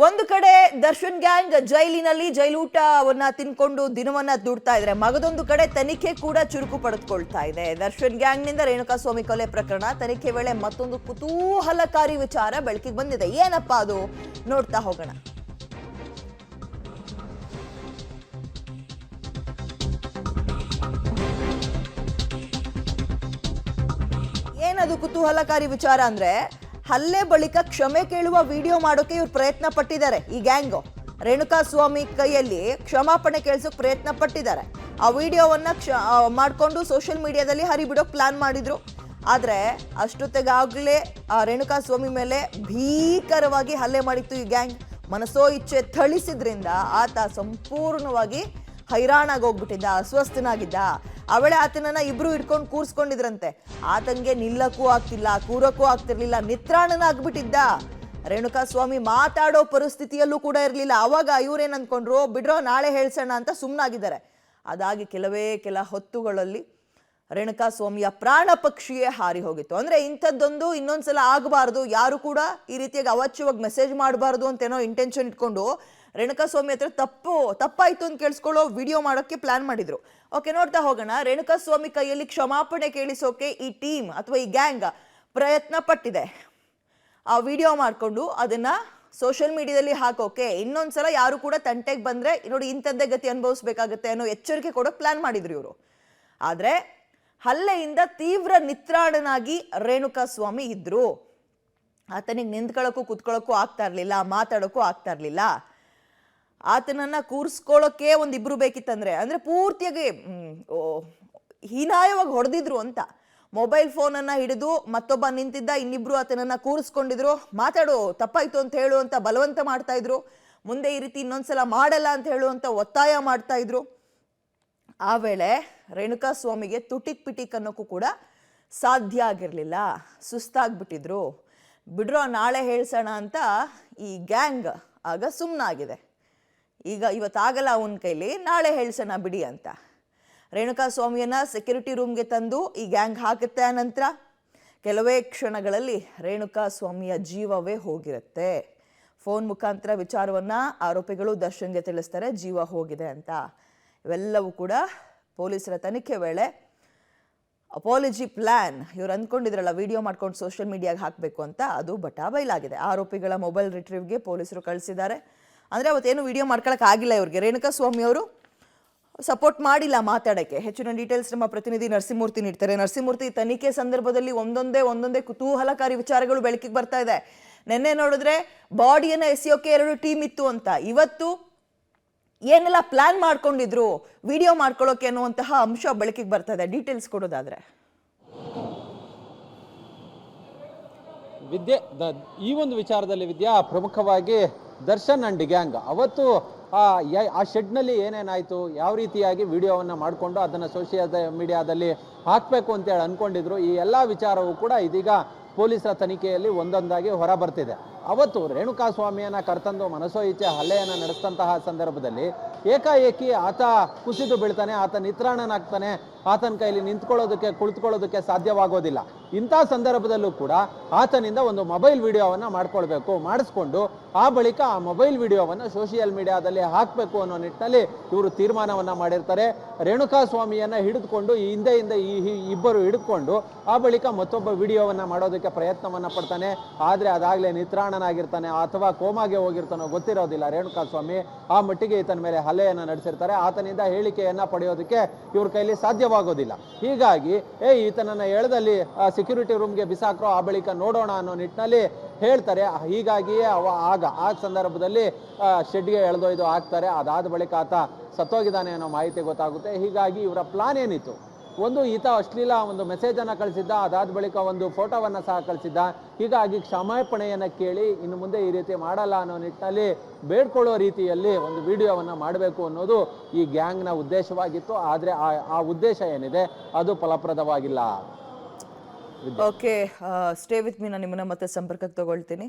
ಒಂದು ಕಡೆ ದರ್ಶನ್ ಗ್ಯಾಂಗ್ ಜೈಲಿನಲ್ಲಿ ಜೈಲೂಟವನ್ನ ತಿನ್ಕೊಂಡು ದಿನವನ್ನ ದುಡ್ತಾ ಇದ್ರೆ, ಮಗದೊಂದು ಕಡೆ ತನಿಖೆ ಕೂಡ ಚುರುಕು ಪಡೆದುಕೊಳ್ತಾ ಇದೆ. ದರ್ಶನ್ ಗ್ಯಾಂಗ್ ನಿಂದ ರೇಣುಕಾಸ್ವಾಮಿ ಕೊಲೆ ಪ್ರಕರಣ ತನಿಖೆ ವೇಳೆ ಮತ್ತೊಂದು ಕುತೂಹಲಕಾರಿ ವಿಚಾರ ಬೆಳಕಿಗೆ ಬಂದಿದೆ. ಏನಪ್ಪಾ ಅದು ನೋಡ್ತಾ ಹೋಗೋಣ. ಏನದು ಕುತೂಹಲಕಾರಿ ವಿಚಾರ ಅಂದ್ರೆ, ಹಲ್ಲೆ ಬಳಿಕ ಕ್ಷಮೆ ಕೇಳುವ ವಿಡಿಯೋ ಮಾಡೋಕೆ ಇವ್ರು ಪ್ರಯತ್ನ ಪಟ್ಟಿದ್ದಾರೆ. ಈ ಗ್ಯಾಂಗು ರೇಣುಕಾಸ್ವಾಮಿ ಕೈಯಲ್ಲಿ ಕ್ಷಮಾಪಣೆ ಕೇಳಿಸೋಕೆ ಪ್ರಯತ್ನ ಪಟ್ಟಿದ್ದಾರೆ. ಆ ವಿಡಿಯೋವನ್ನ ಮಾಡಿಕೊಂಡು ಸೋಷಿಯಲ್ ಮೀಡಿಯಾದಲ್ಲಿ ಹರಿಬಿಡೋಕೆ ಪ್ಲಾನ್ ಮಾಡಿದ್ರು. ಆದರೆ ಅಷ್ಟೊತ್ತಿಗಾಗಲೇ ಆ ರೇಣುಕಾಸ್ವಾಮಿ ಮೇಲೆ ಭೀಕರವಾಗಿ ಹಲ್ಲೆ ಮಾಡಿತ್ತು ಈ ಗ್ಯಾಂಗ್. ಮನಸೋ ಇಚ್ಛೆ ಥಳಿಸಿದ್ರಿಂದ ಆತ ಸಂಪೂರ್ಣವಾಗಿ ಹೈರಾಣಾಗೋಗ್ಬಿಟ್ಟಿದ್ದ, ಅಸ್ವಸ್ಥನಾಗಿದ್ದ. ಅವಳೆ ಆತನನ್ನ ಇಬ್ರು ಹಿಡ್ಕೊಂಡು ಕೂರಿಸ್ಕೊಂಡಿದ್ರಂತೆ. ಆತನಿಗೆ ನಿಲ್ಲಕ್ಕೂ ಆಗ್ತಿಲ್ಲ, ಕೂರಕ್ಕೂ ಆಗ್ತಿರ್ಲಿಲ್ಲ, ನಿತ್ರಾಣನಾಗ್ಬಿಟ್ಟಿದ್ದ. ರೇಣುಕಾಸ್ವಾಮಿ ಮಾತಾಡೋ ಪರಿಸ್ಥಿತಿಯಲ್ಲೂ ಕೂಡ ಇರಲಿಲ್ಲ. ಅವಾಗ ಇವ್ರೇನ್ ಅಂದ್ಕೊಂಡ್ರು, ಬಿಡ್ರೋ ನಾಳೆ ಹೇಳ್ಸೋಣ ಅಂತ ಸುಮ್ಮನಾಗಿದ್ದಾರೆ. ಅದಾಗಿ ಕೆಲ ಹೊತ್ತುಗಳಲ್ಲಿ ರೇಣುಕಾಸ್ವಾಮಿಯ ಪ್ರಾಣ ಪಕ್ಷಿಯೇ ಹಾರಿ ಹೋಗಿತ್ತು. ಅಂದ್ರೆ ಇಂಥದ್ದೊಂದು ಇನ್ನೊಂದ್ಸಲ ಆಗಬಾರ್ದು, ಯಾರು ಕೂಡ ಈ ರೀತಿಯಾಗಿ ಅವಾಚ್ಯವಾಗಿ ಮೆಸೇಜ್ ಮಾಡಬಾರ್ದು ಅಂತೇನೋ ಇಂಟೆನ್ಷನ್ ಇಟ್ಕೊಂಡು ರೇಣುಕಾಸ್ವಾಮಿ ಹತ್ರ ತಪ್ಪಾಯ್ತು ಅಂತ ಕೇಳಿಸ್ಕೊಳ್ಳೋ ವಿಡಿಯೋ ಮಾಡೋಕ್ಕೆ ಪ್ಲಾನ್ ಮಾಡಿದ್ರು. ಓಕೆ, ನೋಡ್ತಾ ಹೋಗೋಣ. ರೇಣುಕಾಸ್ವಾಮಿ ಕೈಯಲ್ಲಿ ಕ್ಷಮಾಪಣೆ ಕೇಳಿಸೋಕೆ ಈ ಟೀಮ್ ಅಥವಾ ಈ ಗ್ಯಾಂಗ್ ಪ್ರಯತ್ನ ಪಟ್ಟಿದೆ. ಆ ವಿಡಿಯೋ ಮಾಡಿಕೊಂಡು ಅದನ್ನ ಸೋಷಿಯಲ್ ಮೀಡಿಯಾದಲ್ಲಿ ಹಾಕೋಕೆ ಇನ್ನೊಂದ್ಸಲ ಯಾರು ಕೂಡ ತಂಟೆಗೆ ಬಂದ್ರೆ ನೋಡಿ ಇಂಥದ್ದೇ ಗತಿ ಅನುಭವಿಸ್ಬೇಕಾಗತ್ತೆ ಅನ್ನೋ ಎಚ್ಚರಿಕೆ ಕೊಡೋಕೆ ಪ್ಲಾನ್ ಮಾಡಿದ್ರು ಇವರು. ಆದ್ರೆ ಹಲ್ಲೆಯಿಂದ ತೀವ್ರ ನಿತ್ರಾಣನಾಗಿ ರೇಣುಕಾಸ್ವಾಮಿ ಇದ್ರು. ಆತನಿಗೆ ನಿಂತ್ಕೊಳ್ಳೋಕ್ಕೂ ಕುತ್ಕೊಳ್ಳೋಕ್ಕೂ ಆಗ್ತಾ ಇರ್ಲಿಲ್ಲ, ಮಾತಾಡೋಕ್ಕೂ ಆಗ್ತಾ ಇರ್ಲಿಲ್ಲ. ಆತನನ್ನ ಕೂರಿಸ್ಕೊಳ್ಳೋಕೆ ಒಂದಿಬ್ರು ಬೇಕಿತ್ತಂದ್ರೆ, ಅಂದ್ರೆ ಪೂರ್ತಿಯಾಗಿ ಹೀನಾಯವಾಗಿ ಹೊಡೆದಿದ್ರು ಅಂತ. ಮೊಬೈಲ್ ಫೋನನ್ನ ಹಿಡಿದು ಮತ್ತೊಬ್ಬ ನಿಂತಿದ್ದ, ಇನ್ನಿಬ್ರು ಆತನನ್ನ ಕೂರಿಸ್ಕೊಂಡಿದ್ರು. ಮಾತಾಡು, ತಪ್ಪಾಯ್ತು ಅಂತ ಹೇಳು ಅಂತ ಬಲವಂತ ಮಾಡ್ತಾ ಇದ್ರು. ಮುಂದೆ ಈ ರೀತಿ ಇನ್ನೊಂದ್ಸಲ ಮಾಡಲ್ಲ ಅಂತ ಹೇಳು ಅಂತ ಒತ್ತಾಯ ಮಾಡ್ತಾ ಇದ್ರು. ಆ ವೇಳೆ ರೇಣುಕಾಸ್ವಾಮಿಗೆ ತುಟಿಕ್ ಪಿಟಿಕ್ ಅನ್ನೋಕ್ಕೂ ಕೂಡ ಸಾಧ್ಯ ಆಗಿರ್ಲಿಲ್ಲ, ಸುಸ್ತಾಗ್ಬಿಟ್ಟಿದ್ರು. ಬಿಡ್ರೋ ನಾಳೆ ಹೇಳ್ಸೋಣ ಅಂತ ಈ ಗ್ಯಾಂಗ್ ಆಗ ಸುಮ್ಮನಾಗಿದೆ. ಈಗ ಇವತ್ತಾಗಲ್ಲ ಅವನ ಕೈಲಿ, ನಾಳೆ ಹೇಳ್ಸೋಣ ಬಿಡಿ ಅಂತ ರೇಣುಕಾಸ್ವಾಮಿಯನ್ನ ಸೆಕ್ಯೂರಿಟಿ ರೂಮ್ಗೆ ತಂದು ಈ ಗ್ಯಾಂಗ್ ಹಾಕುತ್ತೆ. ನಂತರ ಕೆಲವೇ ಕ್ಷಣಗಳಲ್ಲಿ ರೇಣುಕಾಸ್ವಾಮಿಯ ಜೀವವೇ ಹೋಗಿರುತ್ತೆ. ಫೋನ್ ಮುಖಾಂತರ ವಿಚಾರವನ್ನ ಆರೋಪಿಗಳು ದರ್ಶನ್ಗೆ ತಿಳಿಸ್ತಾರೆ, ಜೀವ ಹೋಗಿದೆ ಅಂತ. ಇವೆಲ್ಲವೂ ಕೂಡ ಪೊಲೀಸರ ತನಿಖೆ ವೇಳೆ ಅಪಾಲಜಿ ಪ್ಲಾನ್, ಇವ್ರು ಅಂದ್ಕೊಂಡಿದ್ರಲ್ಲ ವಿಡಿಯೋ ಮಾಡ್ಕೊಂಡು ಸೋಷಿಯಲ್ ಮೀಡಿಯಾಗೆ ಹಾಕಬೇಕು ಅಂತ, ಅದು ಬಟಾಬೈಲಾಗಿದೆ. ಆರೋಪಿಗಳ ಮೊಬೈಲ್ ರಿಟ್ರೀವ್ಗೆ ಪೊಲೀಸರು ಕಳಿಸಿದ್ದಾರೆ. ಅಂದರೆ ಅವತ್ತೇನು ವಿಡಿಯೋ ಮಾಡ್ಕೊಳಕ್ಕೆ ಆಗಿಲ್ಲ ಇವ್ರಿಗೆ. ರೇಣುಕಾಸ್ವಾಮಿ ಅವರು ಸಪೋರ್ಟ್ ಮಾಡಿಲ್ಲ ಮಾತಾಡೋಕ್ಕೆ. ಹೆಚ್ಚಿನ ಡೀಟೇಲ್ಸ್ ನಮ್ಮ ಪ್ರತಿನಿಧಿ ನರಸಿಂಹಮೂರ್ತಿ ನೀಡ್ತಾರೆ. ನರಸಿಂಹಮೂರ್ತಿ, ತನಿಖೆ ಸಂದರ್ಭದಲ್ಲಿ ಒಂದೊಂದೇ ಕುತೂಹಲಕಾರಿ ವಿಚಾರಗಳು ಬೆಳಕಿಗೆ ಬರ್ತಾ ಇದೆ. ನಿನ್ನೆ ನೋಡಿದ್ರೆ ಬಾಡಿಯನ್ನು ಎಸೆಯೋಕೆ 2 ಟೀಮ್ ಇತ್ತು ಅಂತ, ಇವತ್ತು ಏನೆಲ್ಲ ಪ್ಲಾನ್ ಮಾಡ್ಕೊಂಡಿದ್ರು ವಿಡಿಯೋ ಮಾಡ್ಕೊಳ್ಳೋಕೆ ಅನ್ನುವಂತಹ ಅಂಶ ಬೆಳಕಿಗೆ ಬರ್ತಾ ಇದೆ. ಡೀಟೇಲ್ಸ್ ಕೊಡೋದಾದ್ರೆ ವಿದ್ಯೆ, ಈ ಒಂದು ವಿಚಾರದಲ್ಲಿ ವಿದ್ಯಾ, ಪ್ರಮುಖವಾಗಿ ದರ್ಶನ್ ಅಂಡ್ ಗ್ಯಾಂಗ್ ಅವತ್ತು ಆ ಶೆಡ್ನಲ್ಲಿ ಏನೇನಾಯಿತು, ಯಾವ ರೀತಿಯಾಗಿ ವಿಡಿಯೋವನ್ನು ಮಾಡಿಕೊಂಡು ಅದನ್ನು ಸೋಷಿಯಲ್ ಮೀಡಿಯಾದಲ್ಲಿ ಹಾಕಬೇಕು ಅಂತೇಳಿ ಅಂದ್ಕೊಂಡಿದ್ರು. ಈ ಎಲ್ಲ ವಿಚಾರವೂ ಕೂಡ ಇದೀಗ ಪೊಲೀಸರ ತನಿಖೆಯಲ್ಲಿ ಒಂದೊಂದಾಗಿ ಹೊರ ಬರ್ತಿದೆ. ಅವತ್ತು ರೇಣುಕಾಸ್ವಾಮಿಯನ್ನು ಕರೆತಂದು ಮನಸೋ ಇಚ್ಛೆ ಹಲ್ಲೆಯನ್ನು ನಡೆಸಿದಂತಹ ಸಂದರ್ಭದಲ್ಲಿ ಏಕಾಏಕಿ ಆತ ಕುಸಿದು ಬೀಳ್ತಾನೆ, ಆತ ನಿತ್ರಾಣನಾಗ್ತಾನೆ. ಆತನ ಕೈಲಿ ನಿಂತ್ಕೊಳ್ಳೋದಕ್ಕೆ ಕುಳಿತುಕೊಳ್ಳೋದಕ್ಕೆ ಸಾಧ್ಯವಾಗೋದಿಲ್ಲ. ಇಂಥ ಸಂದರ್ಭದಲ್ಲೂ ಕೂಡ ಆತನಿಂದ ಒಂದು ಮೊಬೈಲ್ ವಿಡಿಯೋವನ್ನು ಮಾಡಿಸ್ಕೊಂಡು ಆ ಬಳಿಕ ಆ ಮೊಬೈಲ್ ವಿಡಿಯೋವನ್ನು ಸೋಷಿಯಲ್ ಮೀಡಿಯಾದಲ್ಲಿ ಹಾಕಬೇಕು ಅನ್ನೋ ನಿಟ್ಟಿನಲ್ಲಿ ಇವರು ತೀರ್ಮಾನವನ್ನು ಮಾಡಿರ್ತಾರೆ. ರೇಣುಕಾಸ್ವಾಮಿಯನ್ನು ಹಿಡಿದುಕೊಂಡು ಹಿಂದೆ ಈ ಇಬ್ಬರು ಹಿಡಿದುಕೊಂಡು ಆ ಬಳಿಕ ಮತ್ತೊಬ್ಬ ವಿಡಿಯೋವನ್ನು ಮಾಡೋದಕ್ಕೆ ಪ್ರಯತ್ನವನ್ನು ಪಡ್ತಾನೆ. ಆದರೆ ಅದಾಗಲೇ ನಿತ್ರಾಣನಾಗಿರ್ತಾನೆ ಅಥವಾ ಕೋಮಾಗೆ ಹೋಗಿರ್ತಾನೋ ಗೊತ್ತಿರೋದಿಲ್ಲ ರೇಣುಕಾಸ್ವಾಮಿ. ಆ ಮಟ್ಟಿಗೆ ಈತನ ಮೇಲೆ ಹಲ್ಲೆಯನ್ನು ನಡೆಸಿರ್ತಾರೆ. ಆತನಿಂದ ಹೇಳಿಕೆಯನ್ನು ಪಡೆಯೋದಕ್ಕೆ ಇವ್ರ ಕೈಲಿ ಸಾಧ್ಯವಾಗೋದಿಲ್ಲ. ಹೀಗಾಗಿ ಈತನನ್ನು ಎಳೆದಲ್ಲಿ ಸೆಕ್ಯೂರಿಟಿ ರೂಮ್ಗೆ ಬಿಸಾಕ್ರೋ, ಆ ಬಳಿಕ ನೋಡೋಣ ಅನ್ನೋ ನಿಟ್ಟಿನಲ್ಲಿ ಹೇಳ್ತಾರೆ. ಹೀಗಾಗಿಯೇ ಆ ಸಂದರ್ಭದಲ್ಲಿ ಶೆಡ್ಗೆ ಎಳೆದೊಯ್ದು ಹಾಕ್ತಾರೆ. ಅದಾದ ಬಳಿಕ ಆತ ಸತ್ತೋಗಿದ್ದಾನೆ ಅನ್ನೋ ಮಾಹಿತಿ ಗೊತ್ತಾಗುತ್ತೆ. ಹೀಗಾಗಿ ಇವರ ಪ್ಲಾನ್ ಏನಿತ್ತು, ಒಂದು ಈತ ಅಶ್ಲೀಲ ಒಂದು ಮೆಸೇಜನ್ನು ಕಳಿಸಿದ್ದ, ಅದಾದ ಬಳಿಕ ಒಂದು ಫೋಟೋವನ್ನು ಸಹ ಕಳಿಸಿದ್ದ. ಹೀಗಾಗಿ ಕ್ಷಮಾಪಣೆಯನ್ನು ಕೇಳಿ ಇನ್ನು ಮುಂದೆ ಈ ರೀತಿ ಮಾಡಲ್ಲ ಅನ್ನೋ ನಿಟ್ಟಿನಲ್ಲಿ ಬೇಡ್ಕೊಳ್ಳೋ ರೀತಿಯಲ್ಲಿ ಒಂದು ವಿಡಿಯೋವನ್ನು ಮಾಡಬೇಕು ಅನ್ನೋದು ಈ ಗ್ಯಾಂಗ್ನ ಉದ್ದೇಶವಾಗಿತ್ತು. ಆದರೆ ಆ ಉದ್ದೇಶ ಏನಿದೆ ಅದು ಫಲಪ್ರದವಾಗಿಲ್ಲ. Okay, stay with me. ನಾನು ನಿಮ್ಮನ್ನ ಮತ್ತೆ ಸಂಪರ್ಕಕ್ಕೆ ತಗೊಳ್ತೀನಿ.